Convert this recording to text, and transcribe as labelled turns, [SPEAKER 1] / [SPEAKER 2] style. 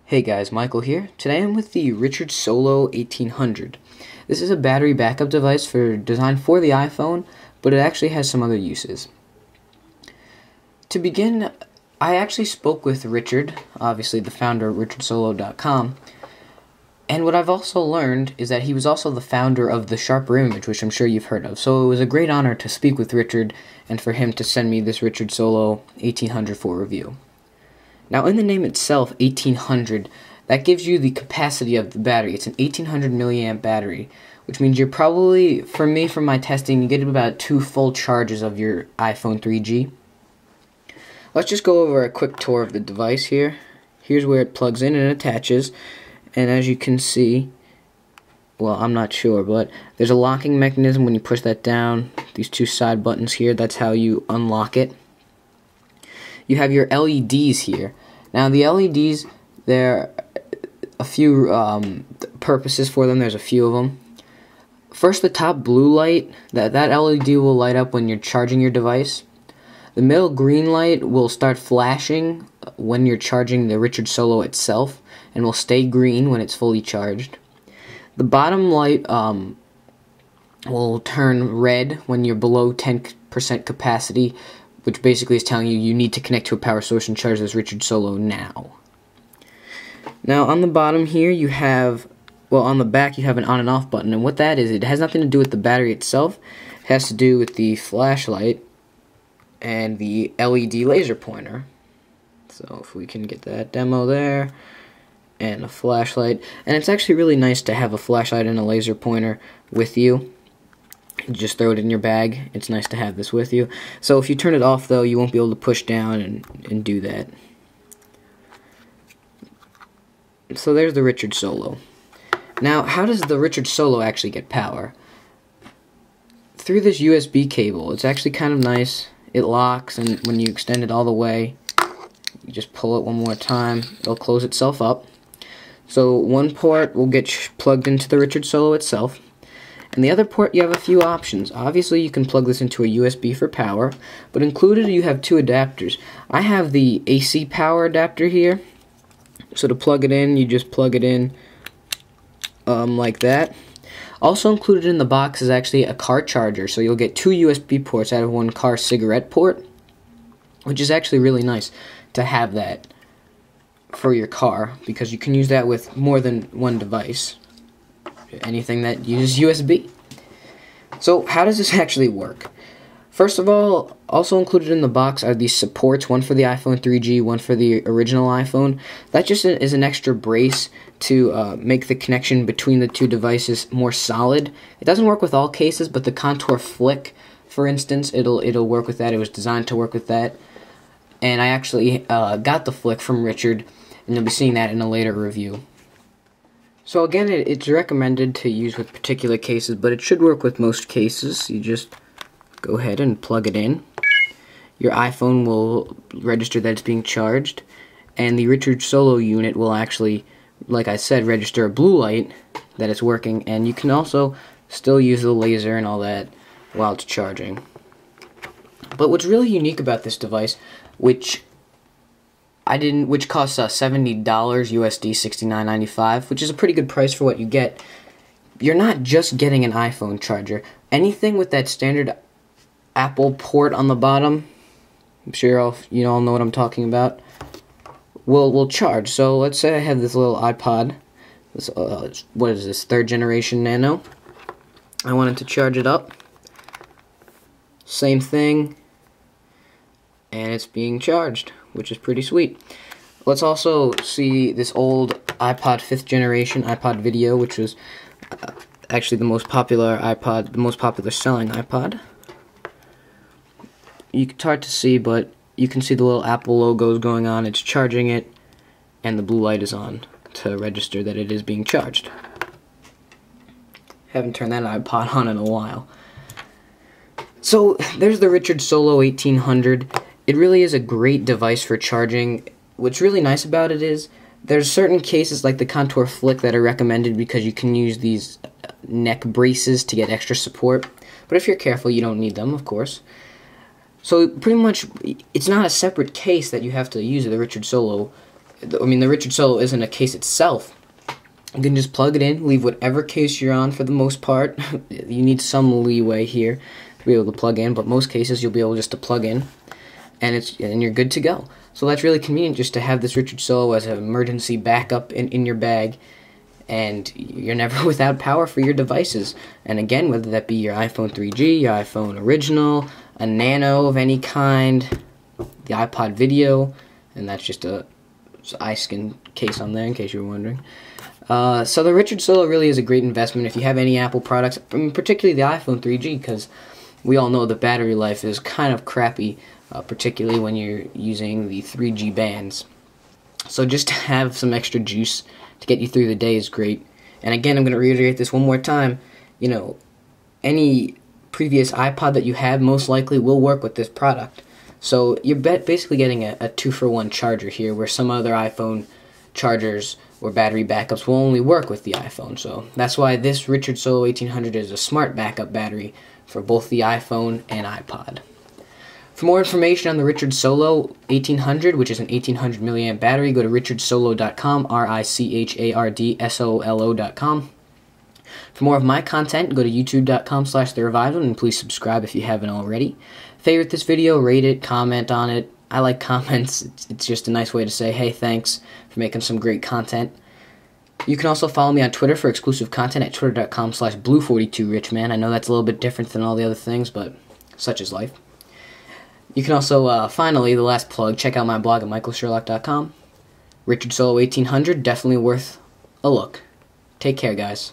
[SPEAKER 1] Hey guys, Michael here. Today I'm with the Richard Solo 1800. This is a battery backup device designed for the iPhone, but it actually has some other uses. To begin, I actually spoke with Richard, obviously the founder of RichardSolo.com, and what I've also learned is that he was also the founder of the Sharper Image, which I'm sure you've heard of. So it was a great honor to speak with Richard and for him to send me this Richard Solo 1800 for review. Now, in the name itself, 1800, that gives you the capacity of the battery. It's an 1800 milliamp battery, which means you're probably, for me, from my testing, you get about 2 full charges of your iPhone 3G. Let's just go over a quick tour of the device here. Here's where it plugs in and attaches, and as you can see, well, I'm not sure, but there's a locking mechanism when you push that down. These 2 side buttons here, that's how you unlock it. You have your LEDs here. Now the LEDs, there are a few purposes for them. There's a few of them. First, the top blue light, that LED will light up when you're charging your device. The middle green light will start flashing when you're charging the Richard Solo itself, and will stay green when it's fully charged. The bottom light will turn red when you're below 10% capacity, which basically is telling you need to connect to a power source and charge this Richard Solo now. Now on the bottom here you have, well, on the back you have an on and off button, and what that is, it has nothing to do with the battery itself. It has to do with the flashlight and the LED laser pointer. So if we can get that demo there, and a flashlight, and it's actually really nice to have a flashlight and a laser pointer with you. You just throw it in your bag. It's nice to have this with you. So if you turn it off, though, you won't be able to push down and do that. So there's the Richard Solo. Now, how does the Richard Solo actually get power? Through this USB cable. It's actually kind of nice. It locks, and when you extend it all the way, you just pull it one more time. It'll close itself up. So one port will get plugged into the Richard Solo itself. And the other port, you have a few options. Obviously, you can plug this into a USB for power, but included you have 2 adapters. I have the AC power adapter here. So to plug it in, you just plug it in like that. Also included in the box is actually a car charger, so you'll get 2 USB ports out of one car cigarette port, which is actually really nice to have that for your car, because you can use that with more than one device. Anything that uses USB. So how does this actually work? First of all, also included in the box are these supports, one for the iPhone 3G, one for the original iPhone. That just is an extra brace to make the connection between the 2 devices more solid. It doesn't work with all cases, but the Contour Flick, for instance, it'll work with that. It was designed to work with that. And I actually got the Flick from Richard, and you'll be seeing that in a later review. So again, it's recommended to use with particular cases, but it should work with most cases. You just go ahead and plug it in. Your iPhone will register that it's being charged, and the Richard Solo unit will actually, like I said, register a blue light that it's working, and you can also still use the laser and all that while it's charging. But what's really unique about this device, which costs $70 USD, $69.95, which is a pretty good price for what you get. You're not just getting an iPhone charger. Anything with that standard Apple port on the bottom, I'm sure you all know what I'm talking about, will charge. So let's say I have this little iPod. This, what is this, 3rd generation Nano? I wanted to charge it up. Same thing. And it's being charged, which is pretty sweet. Let's also see this old iPod 5th generation, iPod Video, which was actually the most popular iPod, the most popular selling iPod. It's hard to see, but you can see the little Apple logos going on. It's charging it, and the blue light is on to register that it is being charged. Haven't turned that iPod on in a while. So there's the Richard Solo 1800. It really is a great device for charging. What's really nice about it is there's certain cases like the Contour Flick that are recommended because you can use these neck braces to get extra support. But if you're careful, you don't need them, of course. So pretty much, it's not a separate case that you have to use the Richard Solo the Richard Solo isn't a case itself. You can just plug it in, leave whatever case you're on for the most part. You need some leeway here to be able to plug in, but most cases you'll be able just to plug in, and you're good to go. So that's really convenient, just to have this Richard Solo as an emergency backup in your bag, and you're never without power for your devices. And again, whether that be your iPhone 3G, your iPhone original, a Nano of any kind, the iPod Video, and that's just a iSkin case on there in case you were wondering. So the Richard Solo really is a great investment if you have any Apple products, particularly the iPhone 3G, because we all know the battery life is kind of crappy, particularly when you're using the 3G bands. So just to have some extra juice to get you through the day is great. And again, I'm going to reiterate this one more time. You know, any previous iPod that you have most likely will work with this product. So you're basically getting a 2-for-1 charger here, where some other iPhone chargers or battery backups will only work with the iPhone. So that's why this Richard Solo 1800 is a smart backup battery for both the iPhone and iPod. For more information on the Richard Solo 1800, which is an 1800 milliamp battery, go to richardsolo.com, RICHARDSOLO.com. For more of my content, go to youtube.com/therevival, and please subscribe if you haven't already. Favorite this video, rate it, comment on it. I like comments. It's just a nice way to say, hey, thanks for making some great content. You can also follow me on Twitter for exclusive content at twitter.com/blue42richman. I know that's a little bit different than all the other things, but such is life. You can also, finally, the last plug, check out my blog at michaelsherlock.com. Richard Solo 1800, definitely worth a look. Take care, guys.